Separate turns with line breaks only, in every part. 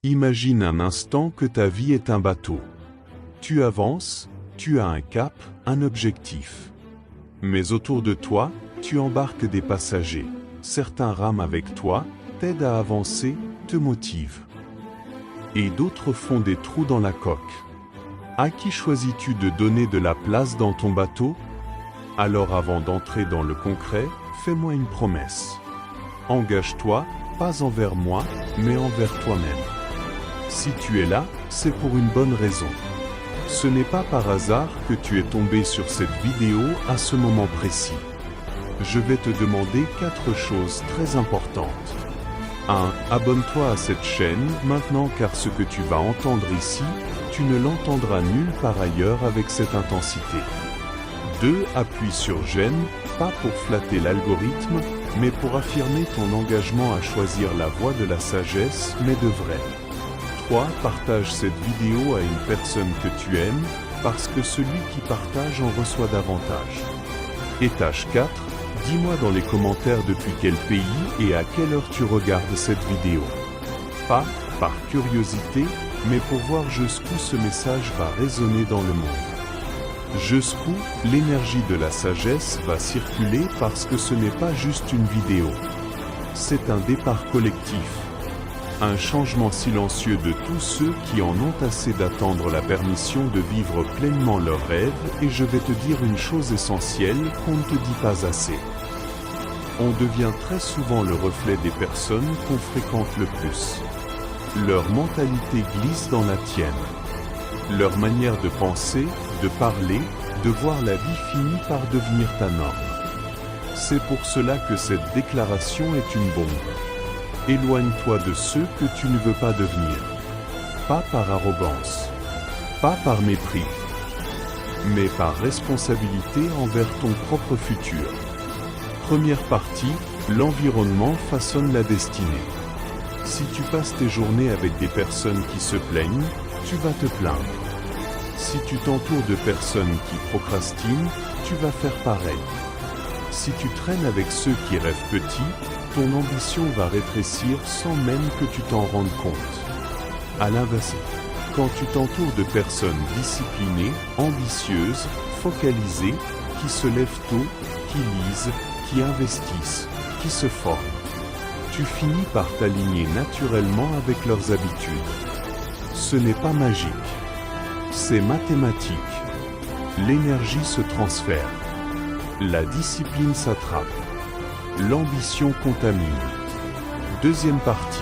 Imagine un instant que ta vie est un bateau. Tu avances, tu as un cap, un objectif. Mais autour de toi, tu embarques des passagers. Certains rament avec toi, t'aident à avancer, te motivent. Et d'autres font des trous dans la coque. À qui choisis-tu de donner de la place dans ton bateau? Alors avant d'entrer dans le concret, fais-moi une promesse. Engage-toi, pas envers moi, mais envers toi-même. Si tu es là, c'est pour une bonne raison. Ce n'est pas par hasard que tu es tombé sur cette vidéo à ce moment précis. Je vais te demander 4 choses très importantes. 1. Abonne-toi à cette chaîne maintenant car ce que tu vas entendre ici, tu ne l'entendras nulle part ailleurs avec cette intensité. 2. Appuie sur j'aime, pas pour flatter l'algorithme, mais pour affirmer ton engagement à choisir la voie de la sagesse, mais de vrai. 3. Partage cette vidéo à une personne que tu aimes, parce que celui qui partage en reçoit davantage. Étage 4. Dis-moi dans les commentaires depuis quel pays et à quelle heure tu regardes cette vidéo. Pas par curiosité, mais pour voir jusqu'où ce message va résonner dans le monde. Jusqu'où l'énergie de la sagesse va circuler parce que ce n'est pas juste une vidéo. C'est un départ collectif. Un changement silencieux de tous ceux qui en ont assez d'attendre la permission de vivre pleinement leurs rêves, et je vais te dire une chose essentielle qu'on ne te dit pas assez. On devient très souvent le reflet des personnes qu'on fréquente le plus. Leur mentalité glisse dans la tienne. Leur manière de penser, de parler, de voir la vie finit par devenir ta norme. C'est pour cela que cette déclaration est une bombe. Éloigne-toi de ceux que tu ne veux pas devenir. Pas par arrogance, pas par mépris, mais par responsabilité envers ton propre futur. Première partie, l'environnement façonne la destinée. Si tu passes tes journées avec des personnes qui se plaignent, tu vas te plaindre. Si tu t'entoures de personnes qui procrastinent, tu vas faire pareil. Si tu traînes avec ceux qui rêvent petit, ton ambition va rétrécir sans même que tu t'en rendes compte. À l'inverse, quand tu t'entoures de personnes disciplinées, ambitieuses, focalisées, qui se lèvent tôt, qui lisent, qui investissent, qui se forment, tu finis par t'aligner naturellement avec leurs habitudes. Ce n'est pas magique. C'est mathématique. L'énergie se transfère. La discipline s'attrape. L'ambition contamine. Deuxième partie.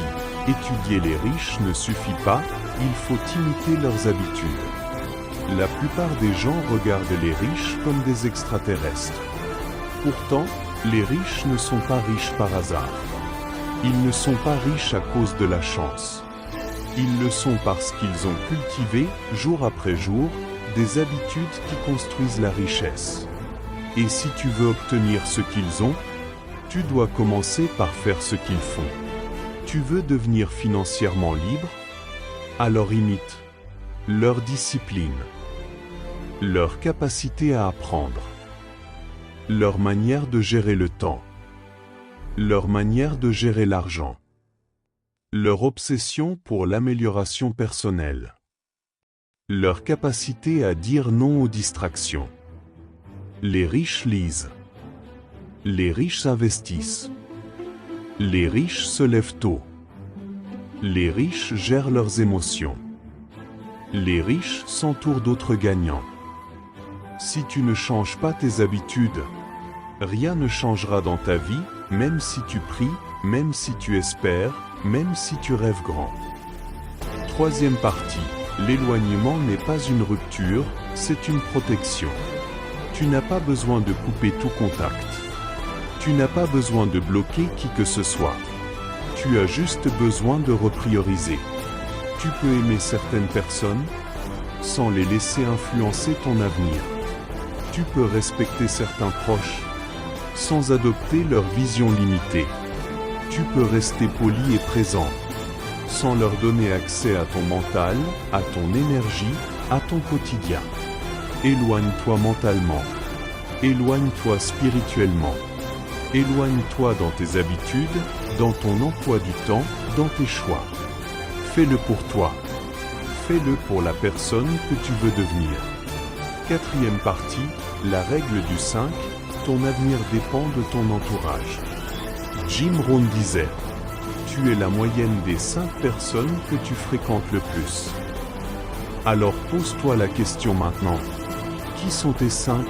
Étudier les riches ne suffit pas, il faut imiter leurs habitudes. La plupart des gens regardent les riches comme des extraterrestres. Pourtant, les riches ne sont pas riches par hasard. Ils ne sont pas riches à cause de la chance. Ils le sont parce qu'ils ont cultivé, jour après jour, des habitudes qui construisent la richesse. Et si tu veux obtenir ce qu'ils ont, tu dois commencer par faire ce qu'ils font. Tu veux devenir financièrement libre? Alors imite leur discipline, leur capacité à apprendre, leur manière de gérer le temps, leur manière de gérer l'argent, leur obsession pour l'amélioration personnelle, leur capacité à dire non aux distractions. Les riches lisent. Les riches investissent. Les riches se lèvent tôt. Les riches gèrent leurs émotions. Les riches s'entourent d'autres gagnants. Si tu ne changes pas tes habitudes, rien ne changera dans ta vie, même si tu pries, même si tu espères, même si tu rêves grand. Troisième partie, l'éloignement n'est pas une rupture, c'est une protection. Tu n'as pas besoin de couper tout contact. Tu n'as pas besoin de bloquer qui que ce soit. Tu as juste besoin de reprioriser. Tu peux aimer certaines personnes sans les laisser influencer ton avenir. Tu peux respecter certains proches sans adopter leur vision limitée. Tu peux rester poli et présent sans leur donner accès à ton mental, à ton énergie, à ton quotidien. Éloigne-toi mentalement. Éloigne-toi spirituellement. Éloigne-toi dans tes habitudes, dans ton emploi du temps, dans tes choix. Fais-le pour toi. Fais-le pour la personne que tu veux devenir. Quatrième partie, la règle du 5, ton avenir dépend de ton entourage. Jim Rohn disait, tu es la moyenne des 5 personnes que tu fréquentes le plus. Alors pose-toi la question maintenant. Qui sont tes 5?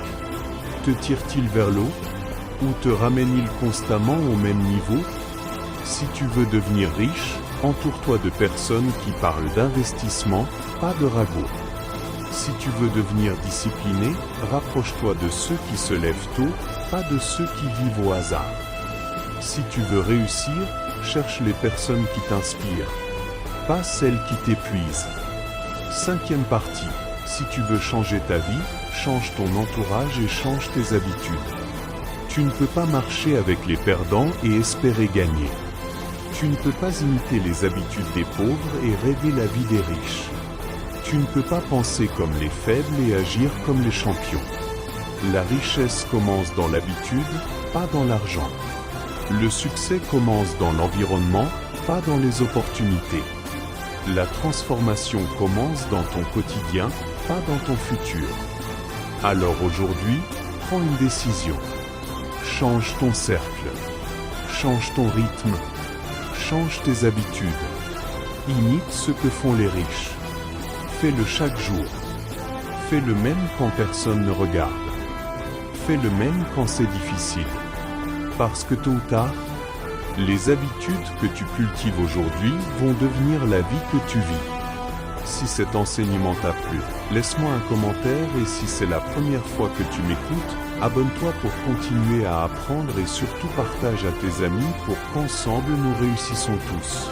Te tirent-ils vers l'eau? Ou te ramènent-ils constamment au même niveau? Si tu veux devenir riche, entoure-toi de personnes qui parlent d'investissement, pas de ragots. Si tu veux devenir discipliné, rapproche-toi de ceux qui se lèvent tôt, pas de ceux qui vivent au hasard. Si tu veux réussir, cherche les personnes qui t'inspirent, pas celles qui t'épuisent. Cinquième partie, si tu veux changer ta vie, change ton entourage et change tes habitudes. Tu ne peux pas marcher avec les perdants et espérer gagner. Tu ne peux pas imiter les habitudes des pauvres et rêver la vie des riches. Tu ne peux pas penser comme les faibles et agir comme les champions. La richesse commence dans l'habitude, pas dans l'argent. Le succès commence dans l'environnement, pas dans les opportunités. La transformation commence dans ton quotidien, pas dans ton futur. Alors aujourd'hui, prends une décision. Change ton cercle. Change ton rythme. Change tes habitudes. Imite ce que font les riches. Fais-le chaque jour. Fais le même quand personne ne regarde. Fais le même quand c'est difficile. Parce que tôt ou tard, les habitudes que tu cultives aujourd'hui vont devenir la vie que tu vis. Si cet enseignement t'a plu, laisse-moi un commentaire et si c'est la première fois que tu m'écoutes, abonne-toi pour continuer à apprendre et surtout partage à tes amis pour qu'ensemble nous réussissons tous.